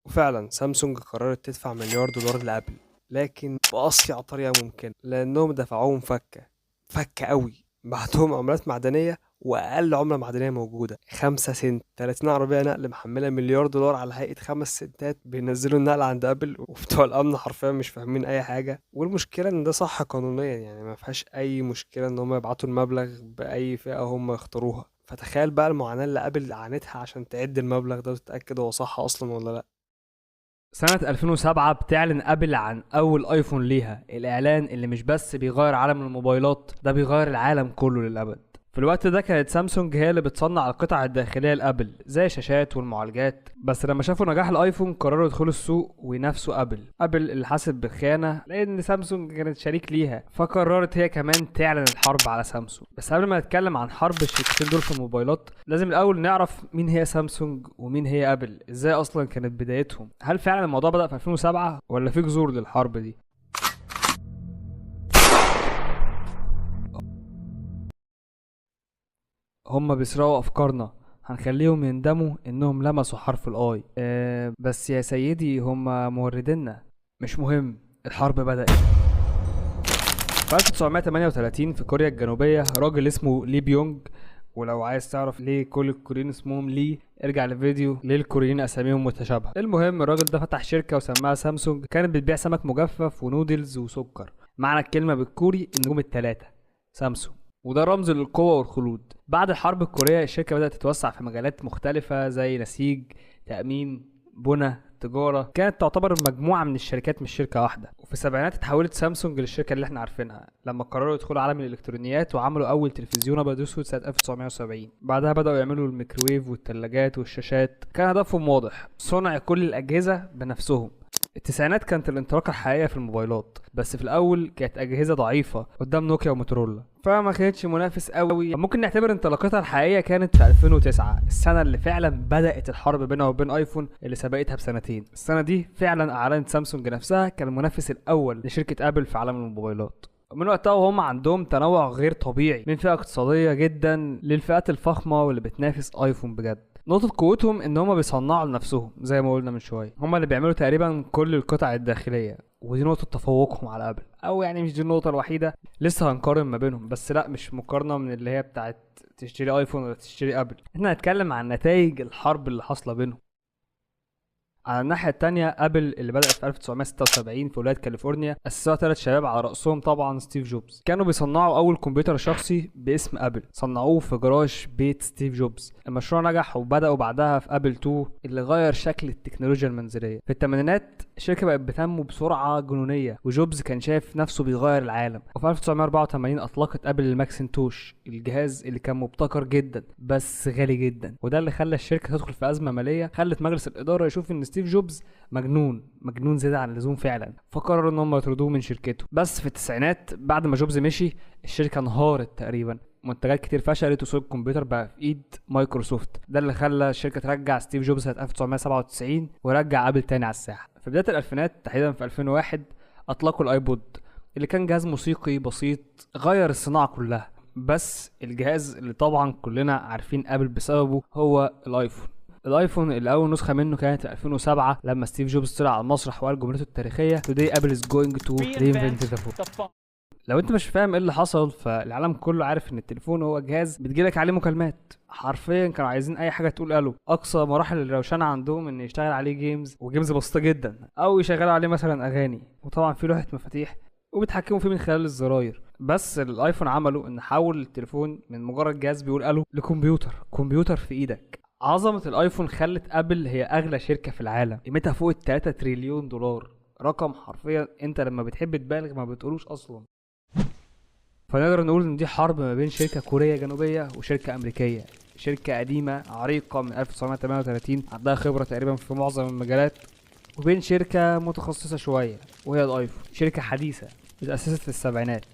وفعلا سامسونج قررت تدفع مليار دولار لابل، لكن بأصيع طريقة ممكنة، لأنهم دفعوهم فكة قوي. بعتهم عملات معدنية، وأقل عملة معدنية موجودة 5 سنت. 30 عربية نقل محملة مليار دولار على هيئة 5 سنتات بينزلوا النقل عند أبل، وبتوع الأمن حرفيا مش فاهمين أي حاجة. والمشكلة إن ده صح قانونيا، يعني ما فيهاش أي مشكلة إن هم يبعتوا المبلغ بأي فئة هم يختاروها. فتخيل بقى المعاناة اللي أبل عانتها عشان تعد المبلغ ده وتتأكد هو صح أصلا ولا لأ. سنة 2007 بتعلن ابل عن اول ايفون ليها، الاعلان اللي مش بس بيغير عالم الموبايلات، ده بيغير العالم كله للابد. في الوقت ده كانت سامسونج هي اللي بتصنع القطع الداخلية لابل زي الشاشات والمعالجات، بس لما شافوا نجاح الايفون قرروا يدخلوا السوق وينافسوا ابل اللي حست بالخيانة لان سامسونج كانت شريك ليها، فقررت هي كمان تعلن الحرب على سامسونج. بس قبل ما نتكلم عن حرب الشركتين دول في الموبايلات، لازم الاول نعرف مين هي سامسونج ومين هي ابل، ازاي اصلا كانت بدايتهم، هل فعلا الموضوع بدأ في 2007 ولا في جذور للحرب دي. هما بيسرقوا افكارنا، هنخليهم يندموا انهم لمسوا حرف الاي. بس يا سيدي هما مورديننا. مش مهم، الحرب بدأت. في 1938 في كوريا الجنوبية راجل اسمه لي بيونج، ولو عايز تعرف ليه كل الكوريين اسمهم لي ارجع لفيديو ليه الكوريين اساميهم متشابهة. المهم الراجل ده فتح شركة وسماها سامسونج، كانت بتبيع سمك مجفف ونودلز وسكر. معنى الكلمة بالكوري النجوم التلاتة، سامسونج، وده رمز للقوة والخلود. بعد الحرب الكورية الشركة بدأت تتوسع في مجالات مختلفة زي نسيج، تأمين، بنى، تجارة. كانت تعتبر مجموعة من الشركات مش شركة واحدة. وفي السبعينات اتحولت سامسونج للشركة اللي احنا عارفينها لما قرروا يدخلوا عالم الإلكترونيات وعملوا أول تلفزيون أبيض وأسود سنة 1970. بعدها بدأوا يعملوا الميكروويف والثلاجات والشاشات. كان هدفهم واضح، صنع كل الأجهزة بنفسهم. التسعينات كانت الانطلاقة الحقيقية في الموبايلات، بس في الأول كانت أجهزة ضعيفة قدام نوكيا وموتورولا، فما كانتش منافس قوي. ممكن نعتبر انطلاقتها الحقيقية كانت في 2009، السنة اللي فعلا بدأت الحرب بينها وبين ايفون اللي سبقتها بسنتين. السنة دي فعلا أعلنت سامسونج نفسها كالمنافس الأول لشركة أبل في عالم الموبايلات. من وقتها وهم عندهم تنوع غير طبيعي، من فئة اقتصادية جدا للفئات الفخمة واللي بتنافس ايفون بجد. نقطة قوتهم ان هما بيصنعوا لنفسهم زي ما قلنا من شوية، هما اللي بيعملوا تقريبا كل القطع الداخلية، ودي نقطة تفوقهم على ابل. او يعني مش دي النقطة الوحيدة، لسه هنقارن ما بينهم، بس لا مش مقارنة من اللي هي بتاعت تشتري ايفون ولا تشتري ابل. احنا هنتكلم عن نتائج الحرب اللي حاصلة بينهم. على الناحية التانية ابل اللي بدأت في 1976 في ولاية كاليفورنيا، أسسوها 3 شباب على رأسهم طبعا ستيف جوبز. كانوا بيصنعوا أول كمبيوتر شخصي باسم أبل، صنعوه في جراج بيت ستيف جوبز. المشروع نجح وبدأوا بعدها في أبل 2 اللي غير شكل التكنولوجيا المنزلية. في الثمانينات الشركة بقت بتنمو بسرعة جنونية، وجوبز كان شايف نفسه بيغير العالم. وفي 1984 أطلقت أبل الماكسنتوش، الجهاز اللي كان مبتكر جدا بس غالي جدا، وده اللي خلى الشركة تدخل في أزمة مالية خلت مجلس الإدارة يشوف إن ستيف جوبز مجنون زيادة عن اللزوم فعلا، فقرروا ان هم يطردوه من شركته. بس في التسعينات بعد ما جوبز مشي الشركة انهارت تقريبا، منتجات كتير فشلت وسوق الكمبيوتر بقى في ايد مايكروسوفت. ده اللي خلى الشركة ترجع ستيف جوبز سنة 1997 ورجع ابل تاني على الساحة. في بداية الالفينات تحديدا في 2001 اطلقوا الايبود اللي كان جهاز موسيقي بسيط غير الصناعة كلها. بس الجهاز اللي طبعا كلنا عارفين ابل بسببه هو الايفون. الايفون اللي اول نسخه منه كانت في 2007 لما ستيف جوبز طلع على المسرح وقال جملته التاريخيه Today Apple is going to reinvent the phone. لو انت مش فاهم ايه اللي حصل، فالعالم كله عارف ان التليفون هو جهاز بتجيلك عليه مكالمات. حرفيا كانوا عايزين اي حاجه تقول الو. اقصى مراحل الروشنه عندهم ان يشتغل عليه جيمز، وجيمز بسيطه جدا، او يشغلوا عليه مثلا اغاني، وطبعا في لوحه مفاتيح وبيتحكموا فيه من خلال الزراير. بس الايفون عملوا ان حول التليفون من مجرد جهاز بيقول الو كمبيوتر في ايدك. عظمة الايفون خلت ابل هي اغلى شركة في العالم، قيمتها فوق ال3 تريليون دولار، رقم حرفيا انت لما بتحب تبالغ ما بتقولوش اصلا. فنقدر نقول ان دي حرب ما بين شركة كورية جنوبية وشركة امريكية، شركة قديمة عريقة من 1938 عندها خبرة تقريبا في معظم المجالات، وبين شركة متخصصة شوية وهي الايفون، شركة حديثة اتأسست في السبعينات.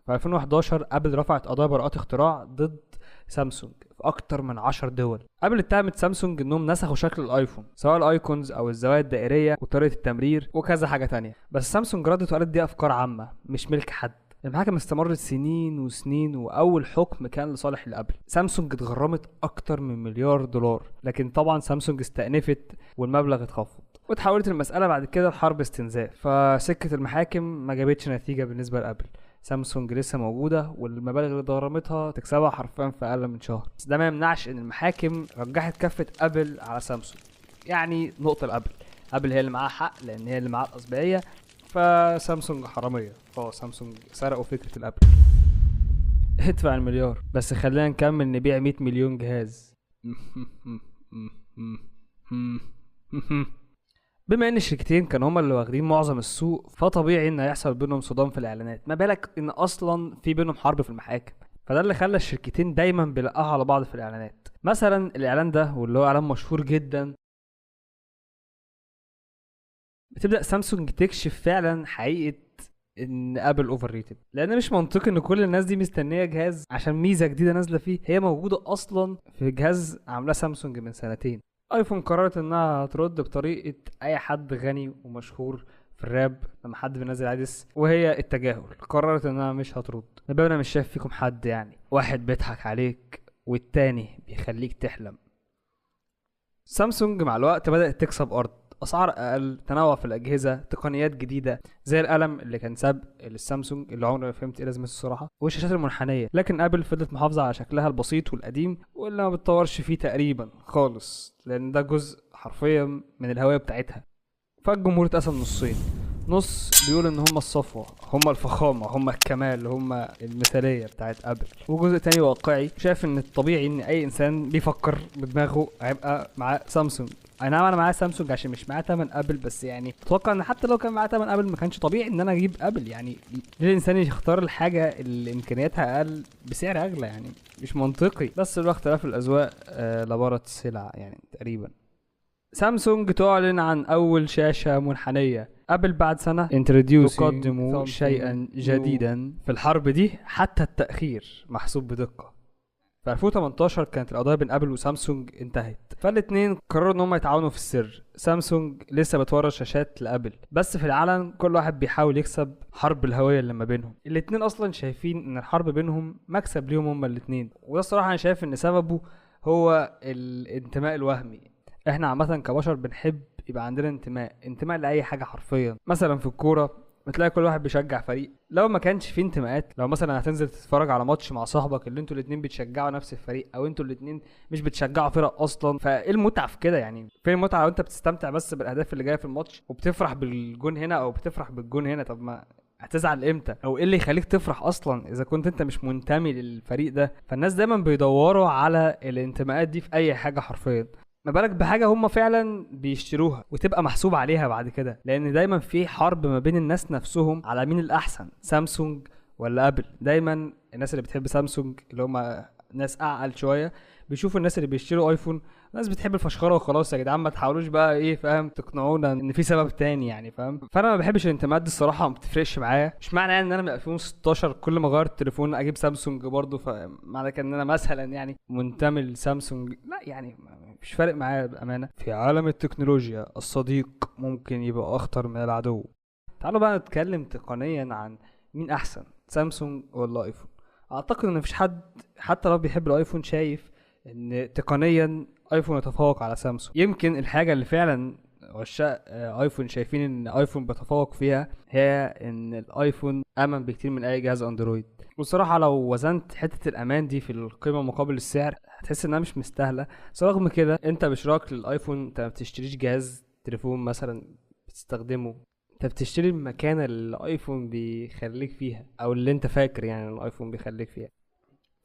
في 2011 ابل رفعت قضايا براءات اختراع ضد سامسونج في اكتر من 10 دول. ابل اتهمت سامسونج انهم نسخوا شكل الايفون، سواء الايكونز او الزوايا الدائريه وطريقه التمرير وكذا حاجه تانية. بس سامسونج ردت وقالت دي افكار عامه مش ملك حد، المحاكم استمرت سنين وسنين، واول حكم كان لصالح الابل. سامسونج اتغرمت اكتر من $1,000,000، لكن طبعا سامسونج استأنفت والمبلغ اتخفض، وتحولت المسألة بعد كده لحرب استنزاف. فسكة المحاكم ما جابتش نتيجة بالنسبة لابل. سامسونج لسه موجودة، والمبالغ اللي ضرمتها تكسبها حرفيا في اقل من شهر. بس ده ما يمنعش ان المحاكم رجحت كفة ابل على سامسونج، يعني نقطة لابل. ابل هي اللي معاها حق لان هي اللي معاها الاسبقية، فسامسونج حرامية. سامسونج سرقوا فكرة الابل. ادفع المليار بس خلينا نكمل نبيع 100 مليون جهاز. بما ان الشركتين كانوا هما اللي واخدين معظم السوق، فطبيعي ان هيحصل بينهم صدام في الاعلانات، ما بالك ان اصلا في بينهم حرب في المحاكم. فده اللي خلى الشركتين دايما بيلقاها على بعض في الاعلانات. مثلا الاعلان ده، واللي هو اعلان مشهور جدا، بتبدأ سامسونج تكشف فعلا حقيقة ان ابل اوفر ريتد، لان مش منطقي ان كل الناس دي مستنيه جهاز عشان ميزه جديده نازله فيه هي موجوده اصلا في جهاز عاملاه سامسونج من سنتين. ايفون قررت انها ترد بطريقه اي حد غني ومشهور في الراب لما حد بينزل عدس، وهي التجاهل. قررت انها مش هترد. نبقى انا مش شايف فيكم حد، يعني واحد بيضحك عليك والتاني بيخليك تحلم. سامسونج مع الوقت بدأت تكسب أرض، أسعار أقل، تنوع في الأجهزة، تقنيات جديدة زي القلم اللي كان سابق للسامسونج اللي عمري ما فهمت إيه لازمته الصراحة، والشاشات المنحنية. لكن أبل فضلت محافظة على شكلها البسيط والقديم، واللي ما بتطورش فيه تقريبا خالص، لأن ده جزء حرفيا من الهوية بتاعتها. فالجمهور اتقسم نصين. نص بيقول ان هم الصفوة، هم الفخامة، هم الكمال، هم المثالية بتاعت ابل. وجزء تاني واقعي شايف ان الطبيعي ان اي انسان بيفكر بدماغه هيبقى معاه سامسونج. اي نعم انا معايا سامسونج عشان مش معايا تمن ابل، بس يعني اتوقع ان حتى لو كان معايا تمن ابل ما كانش طبيعي ان انا اجيب ابل. يعني ليه الانسان يختار الحاجة اللي امكانياتها اقل بسعر اغلى؟ يعني مش منطقي. بس لو اختلاف الاذواق لبارة السلع يعني تقريبا. سامسونج تعلن عن أول شاشة منحنية. أبل بعد سنة تقدم شيئا جديدا. في الحرب دي حتى التأخير محسوب بدقة. في 2018 كانت القضايا بين أبل وسامسونج انتهت، فالاتنين قرروا ان هم يتعاونوا في السر. سامسونج لسه بتورد شاشات لأبل، بس في العلن كل واحد بيحاول يكسب حرب الهوية اللي ما بينهم. الاتنين اصلا شايفين ان الحرب بينهم مكسب ليهم هما الاتنين، وده الصراحة انا شايف ان سببه هو الانتماء الوهمي. احنا عامه كبشر بنحب يبقى عندنا انتماء لاي حاجه حرفيا. مثلا في الكوره بتلاقي كل واحد بيشجع فريق. لو ما كانش فيه انتماءات، لو مثلا هتنزل تتفرج على ماتش مع صاحبك اللي انتوا الاتنين بتشجعوا نفس الفريق، او انتوا الاتنين مش بتشجعوا فرق اصلا، فايه المتعه في كده؟ يعني فين المتعه لو انت بتستمتع بس بالاهداف اللي جايه في الماتش وبتفرح بالجون هنا او بتفرح بالجون هنا؟ طب ما هتزعل امتى؟ او ايه اللي يخليك تفرح اصلا اذا كنت انت مش منتمي للفريق ده؟ فالناس دايما بيدوروا على الانتماءات دي في اي حاجه حرفيا، ما بالك بحاجه هم فعلا بيشتروها وتبقى محسوب عليها بعد كده. لان دايما في حرب ما بين الناس نفسهم على مين الاحسن، سامسونج ولا ابل. دايما الناس اللي بتحب سامسونج اللي هم ناس اعقل شويه بيشوفوا الناس اللي بيشتروا ايفون ناس بتحب الفشخره وخلاص. يا جدعان ما تحاولوش بقى ايه فاهم تقنعونا ان في سبب تاني يعني فاهم. فانا ما بحبش الانتماءات دي الصراحه، ما بتفرقش معايا. مش معنى يعني ان انا من 2016 كل ما اغير التليفون اجيب سامسونج برضه فمعنى كده ان انا مثلا يعني منتمي لسامسونج، لا يعني مش فارق معايا بامانه. في عالم التكنولوجيا الصديق ممكن يبقى اخطر من العدو. تعالوا بقى نتكلم تقنيا عن مين احسن، سامسونج ولا ايفون. اعتقد ان مفيش حد حتى لو بيحب الايفون شايف ان تقنيا ايفون يتفوق على سامسونج. يمكن الحاجه اللي فعلا عشاق ايفون شايفين ان ايفون بيتفوق فيها هي ان الايفون امن بكتير من اي جهاز اندرويد. والصراحه لو وزنت حته الامان دي في القيمه مقابل السعر هتحس انها مش مستاهله. بس رغم كده انت باشتراك للايفون انت ما بتشتريش جهاز تليفون مثلا بتستخدمه، انت بتشتري المكانه اللي الايفون بيخليك فيها، او اللي انت فاكر يعني الايفون بيخليك فيها.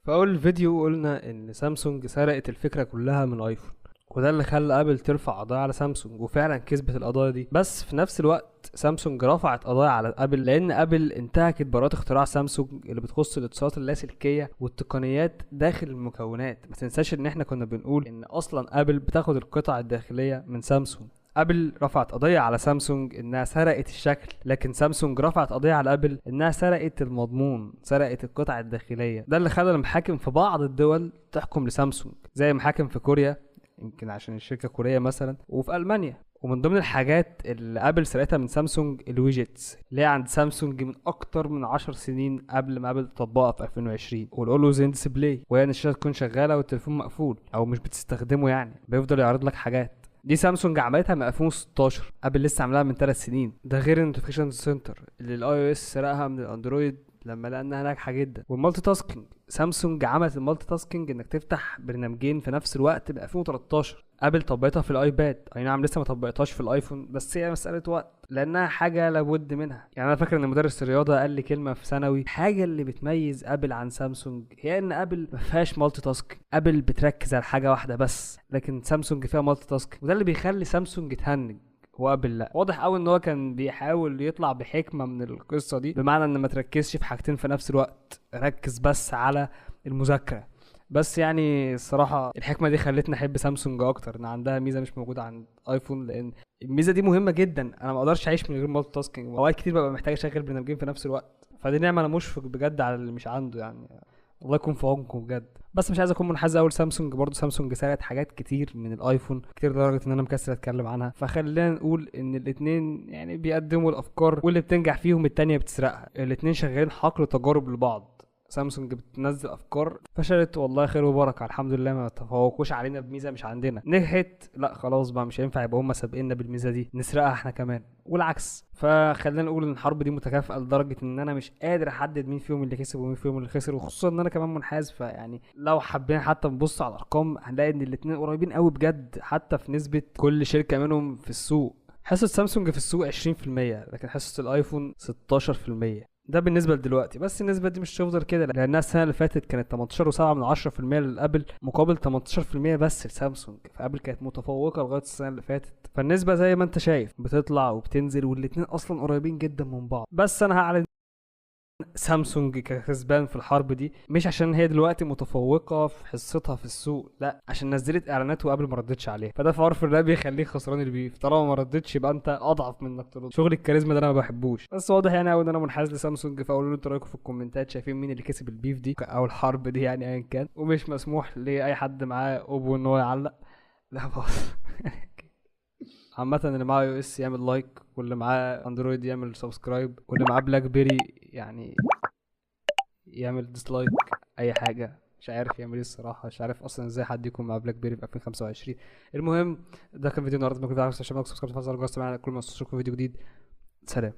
في اول الفيديو قلنا ان سامسونج سرقت الفكره كلها من ايفون، وده اللي خلى ابل ترفع قضايا على سامسونج، وفعلا كسبت القضايا دي. بس في نفس الوقت سامسونج رفعت قضايا على ابل لان ابل انتهكت براءة اختراع سامسونج اللي بتخص الاتصالات اللاسلكيه والتقنيات داخل المكونات. ما تنساش ان احنا كنا بنقول ان اصلا ابل بتاخد القطع الداخليه من سامسونج. ابل رفعت قضيه على سامسونج انها سرقت الشكل، لكن سامسونج رفعت قضيه على ابل انها سرقت المضمون، سرقت القطع الداخليه. ده اللي خلى المحاكم في بعض الدول تحكم لسامسونج، زي محاكم في كوريا يمكن عشان الشركه كوريه مثلا، وفي المانيا. ومن ضمن الحاجات اللي ابل سرقتها من سامسونج الويجيتس اللي هي عند سامسونج من اكتر من 10 سنين قبل ما ابل تطبقها في 2020. والاولويز ان ديسبلاي، وهي ان الشاشه تكون شغاله والتليفون مقفول او مش بتستخدمه، يعني بيفضل يعرض لك حاجات. دي سامسونج عملتها من 2016، ابل لسه عاملاها من 3 سنين. ده غير النوتيفيكيشن سنتر اللي الاي او اس سرقها من الاندرويد لما لقى انها ناجحه جدا. والمالتي تاسكينج، سامسونج عملت المالتي تاسكينج انك تفتح برنامجين في نفس الوقت ب 2013. ابل طبقتها في الايباد، اي نعم لسه ما طبقتهاش في الايفون، بس هي مساله وقت لانها حاجه لابد منها. يعني انا فاكر ان مدرس الرياضه قال لي كلمه في ثانوي، الحاجه اللي بتميز ابل عن سامسونج هي ان ابل ما فيهاش مالتي تاسكينج. ابل بتركز على حاجه واحده بس، لكن سامسونج فيها مالتي تاسكينج، وده اللي بيخلي سامسونج تهنج وابل لا. واضح قوي ان هو كان بيحاول يطلع بحكمه من القصه دي، بمعنى ان ما تركزش في حاجتين في نفس الوقت، ركز بس على المذاكره بس. يعني الصراحه الحكمه دي خلتني احب سامسونج اكتر، ان عندها ميزه مش موجوده عند ايفون، لان الميزه دي مهمه جدا. انا ما اقدرش اعيش من غير مالتي تاسكينج، اوقات كتير ببقى محتاج اشغل برنامجين في نفس الوقت، فدي نعمه انا مشفق بجد على اللي مش عنده يعني. الله يكون في عونكم بجد. بس مش عايز اكون منحاز قوي لسامسونج، برضه سامسونج سرقت حاجات كتير من الايفون كتير لدرجه ان انا مكسل اتكلم عنها. فخلينا نقول ان الاتنين يعني بيقدموا الافكار، واللي بتنجح فيهم التانية بتسرقها. الاتنين شغالين حقل تجارب لبعض. سامسونج بتنزل افكار فشلت، والله خير وبركه، الحمد لله ما تفوقوش علينا بميزه مش عندنا. نجحت، لا خلاص بقى مش هينفع يبقى هم سابقنا بالميزه دي نسرقها احنا كمان، والعكس. فخلينا نقول ان الحرب دي متكافئه لدرجه ان انا مش قادر احدد مين فيهم اللي كسب ومين فيهم اللي خسر، وخصوصا ان انا كمان منحاز. فيعني لو حابين حتى نبص على الارقام هنلاقي ان الاتنين قريبين قوي بجد، حتى في نسبه كل شركه منهم في السوق. حصة سامسونج في السوق 20%، لكن حصة الايفون 16%. ده بالنسبه لدلوقتي، بس النسبه دي مش هتفضل كده، لانها السنه اللي فاتت كانت 18.7% للابل مقابل 18% بس لسامسونج. فابل كانت متفوقه لغايه السنه اللي فاتت. فالنسبه زي ما انت شايف بتطلع وبتنزل، والاتنين اصلا قريبين جدا من بعض. بس انا هعلن سامسونج ككسبان في الحرب دي، مش عشان هي دلوقتي متفوقه في حصتها في السوق، لا، عشان نزلت اعلانات وقبل ما ردتش عليها. فده في عرف الله بيخليك خسران البيف، طالما ما ردتش يبقى انت اضعف من انك ترد. شغل الكاريزما ده انا ما بحبوش. بس واضح يعني قوي ان انا منحاز لسامسونج. فقولوا لي انتوا رايكم في الكومنتات، شايفين مين اللي كسب البيف دي او الحرب دي يعني ايا كان. ومش مسموح لاي حد معاه اوبو ان هو يعلق، لا باظ. عامة اللي معاه اي او اس يعمل لايك، واللي معاه اندرويد يعمل سبسكرايب، واللي معاه بلاك بيري يعني يعمل ديسلايك. اي حاجه، مش عارف يعمل ايه الصراحه. مش عارف اصلا ازاي حد يكون مع بلاك بيري في 2025. المهم ده كان فيديو النهارده. ما كنت عارف عشان سبسكرايب، فعل الجرس معانا كل ما اشوفكم فيديو جديد. سلام.